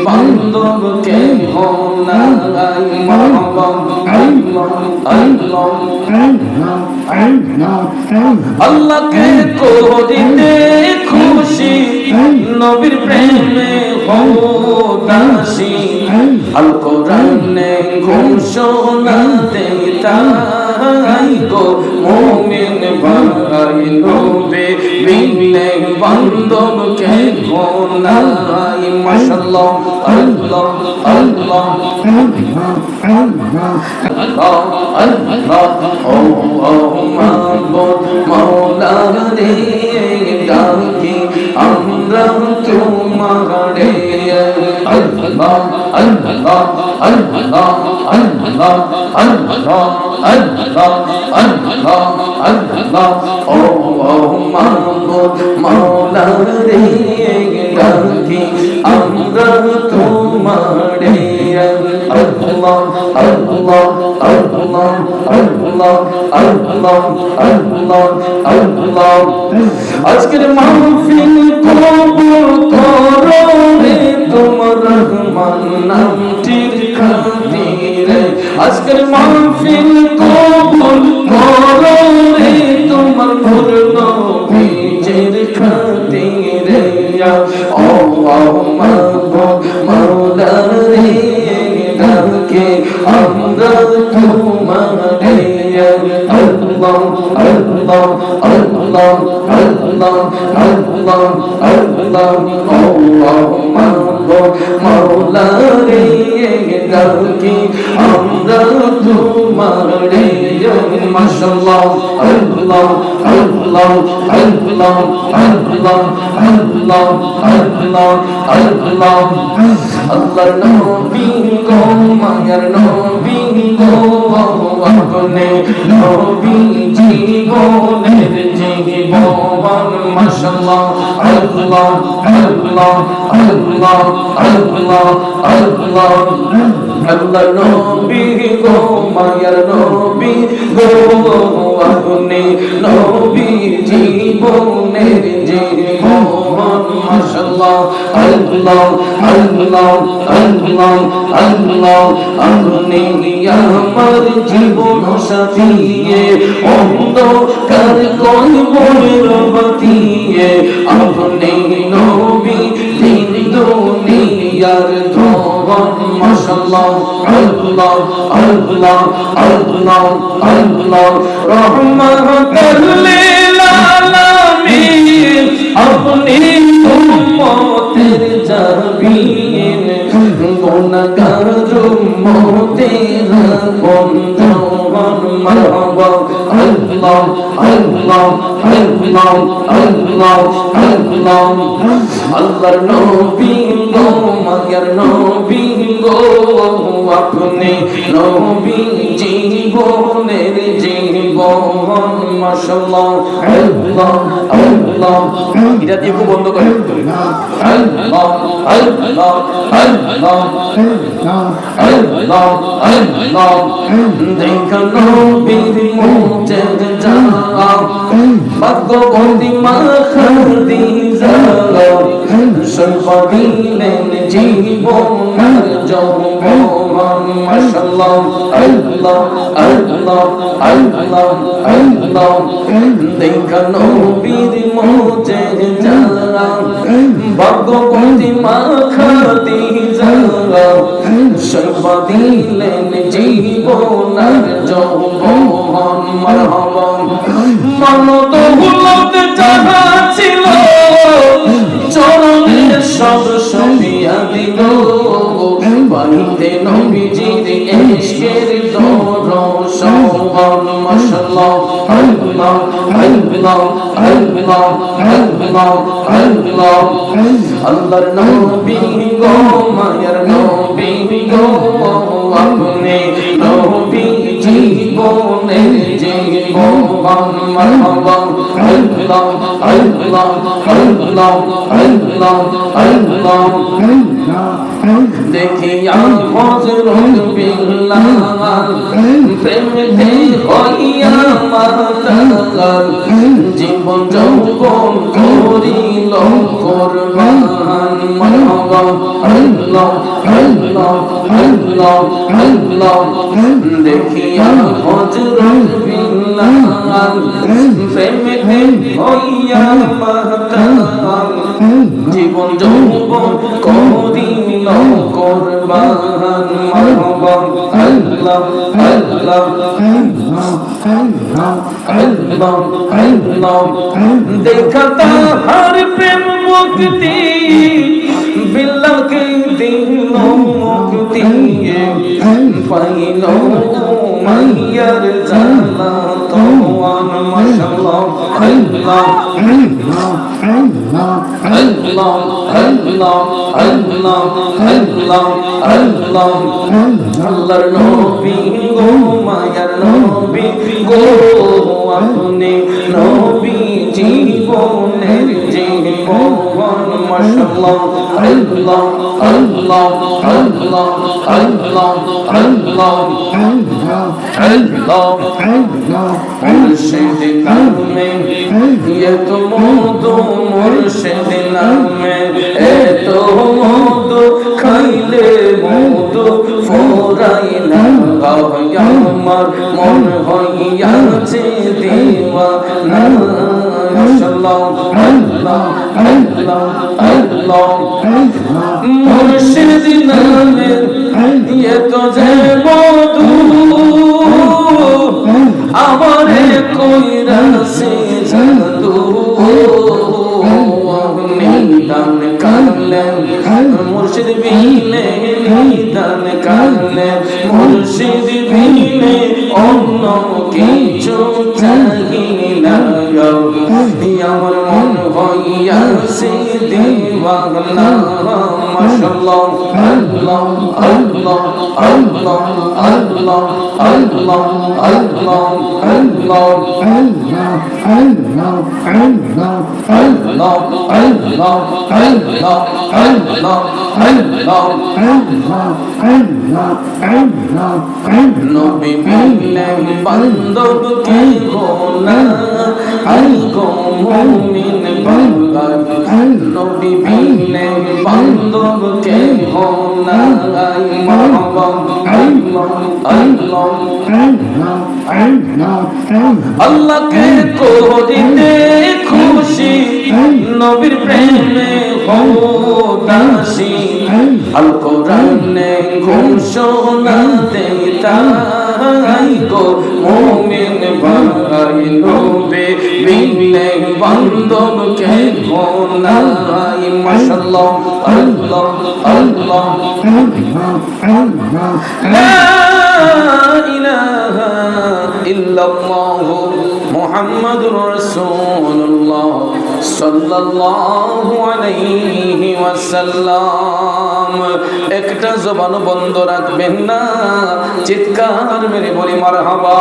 বান্ধবকে হোনাই আল্লাহকে করিতে খুশি নবীর প্রেমে দাসী আল কোরআনে ঘোষণা দেই গো মুমিন ভাই নবী বিনে বান্ধবকে হোনাই মাশাআল্লাহ আল্লাহ আল্লাহ আল্লাহ আল্লাহ ও মাবুদ মাওলা রে ডাকি আমরা তোমারে আল্লাহ আল্লাহ আল্লাহ আল্লাহ আল্লাহ আল্লাহ আল্লাহ আল্লাহ ও মাবুদ মাওলা রে ডাকি আমরা তোমারে আল্লাহ আল্লাহ আল্লাহ আল্লাহ আল্লাহ আল্লাহ আল্লাহ আজকের মাহফিল কবুল করো রে তোমার রহমান নামটির খাতিরে আজকের মাহফিল কবুল করো রে তোমার নূর নবীর খাতিরে ও মাবুদ মাওলা রে ডাকে আমরা তোমারে আল্লাহ আল্লাহ আল্লাহ আল্লাহ আল্লাহ আল্লাহ আল্লাহ মাবুদ মাওলা রে ডাকে আমরা তোমারে মাশাআল্লাহ আল্লাহ আল্লাহ আল্লাহ আল্লাহ আল্লাহ আল্লাহ আল্লাহ আল্লাহর নবী গো মায়ার নবী গো আপনি নবী জীবনের জীবন মাশাআল্লাহ আল্লাহ আল্লাহ আল্লাহ আল্লাহ আল্লাহ আল্লাহর নবী গো মায়ার নবী গো আপনি নবী জীবনের জীবন মাশাআল্লাহ আল্লাহ আল্লাহ আল্লাহ আল্লাহ আপনি আমার জীবন সাথী অন্ধকার কবরের বাতি আপনি নবী দিন দুনিয়ার ধন মাশাআল্লাহ আল্লাহ আল্লাহ আল্লাহ আল্লাহ রহমাতুল লিল আলামিন আপনি উম্মতের জাবিন গুনাহগার উম্মতের বন্ধুগণ মারহাবা আল্লাহ আল্লাহ আল্লাহ আল্লাহ আল্লাহ আল্লাহর নবী গো মায়ার নবী গো আপনি নবী জীবনের জীবন মাশাআল্লাহ আল্লাহ আল্লাহ এটা দিয়ে বন্ধ করে আল্লাহ আল্লাহ আল্লাহ আল্লাহ আল্লাহ দেখা নবীর মুজেদ যাও ভাগ্যবতী মা খাদিজা সর্বদিনের জীবন যৌবন মাশাআল্লাহ আল্লাহ আল্লাহ আল্লাহ আল্লাহ দেখা নবীর মুজেদ যাও ভাগ্যবতী মা খাদিজা সর্বদিনের জীবন যৌবন মারহাবা মানত হুলত যাহা ছিল চরণের সব সফিয়া দিল বাড়িতে নবীজির ইশকের দরশন মাশাআল্লাহ আল্লাহ আল্লাহ আল্লাহ আল্লাহ আল্লাহ আল্লাহর নবী গো মায়ার নবী গো আপনি নবী জীবনের জীবন মারহাবা আল্লাহ আল্লাহ আল্লাহ আল্লাহ আল্লাহ দেখিয়া হযরত বিল্লাল প্রেমেতে হইয়া মাতাল জীবন যৌবন করিল কুরবান মারহাবা আল্লাহ আল্লাহ আল্লাহ আল্লাহ দেখিয়া হযরত বিল্লাল প্রেমেতে হইয়া মাতাল জীবন যৌবন করিল কুরবান মারহাবা আল্লাহ আল্লাহ আল্লাহ আল্লাহ দেখা তাহার প্রেম মুক্তি বিল্লাহকে দিল মুক্তি পাইল মাইয়ার জালা তোয়ান মাশাআল্লাহ আল্লাহ আল্লাহ আল্লাহ আল্লাহ আল্লাহ আল্লাহ আল্লাহর নবী গো মায়ার নবী গো আপনি নবী জীবনের জীবন মাশাআল্লাহ আল্লাহ আল্লাহ আল্লাহ আল্লাহ আল্লাহ আল্লাহ মুর্শিদ নামে এত মধু মুর্শিদ নামে এত মধু খাইলে মধু ফোরাই না আমার মন হইয়াছে দিওয়ানা মাশাআল্লাহ আল্লাহ আল্লাহ আল্লাহ মুর্শিদ নামে এত যে মধু আমারে কইরা সে জাদু নিদান করলেন মুর্শিদ বিনে নিদান করলেন মুর্শিদ বিনে অন্য কিছু চাহি না আমার মন হইয়াছে দিওয়ানা মাশাআল্লাহ আল্লাহ আল্লাহ আল্লাহ আল্লাহ আল্লাহ আল্লাহ আল্লাহ আল্লাহ আল্লাহ আল্লাহ নবী বিনে বান্দব কে গোনা আই গো মুমিন বান্দা নবী বিনে বান্দব কে গোনা আই মাহবুব আল্লাহ আল্লাহ আল্লাহ কে করিতে খুশি নবীর প্রেমে দাসী আল কোরআনে ঘোষণা দেই গো মুমিন ভাই নবী বিনে বান্দব কে গোনাই মাশাআল্লাহ আল্লাহ আল্লাহ লা ইলাহা ইল্লাল্লাহ মুহাম্মাদুর রাসূলুল্লাহ সাল্লাল্লাহু আলাইহি ওয়াসাল্লাম একটা জবান বন্ধ রাখবেন না চিৎকার মেরে বলি মারহাবা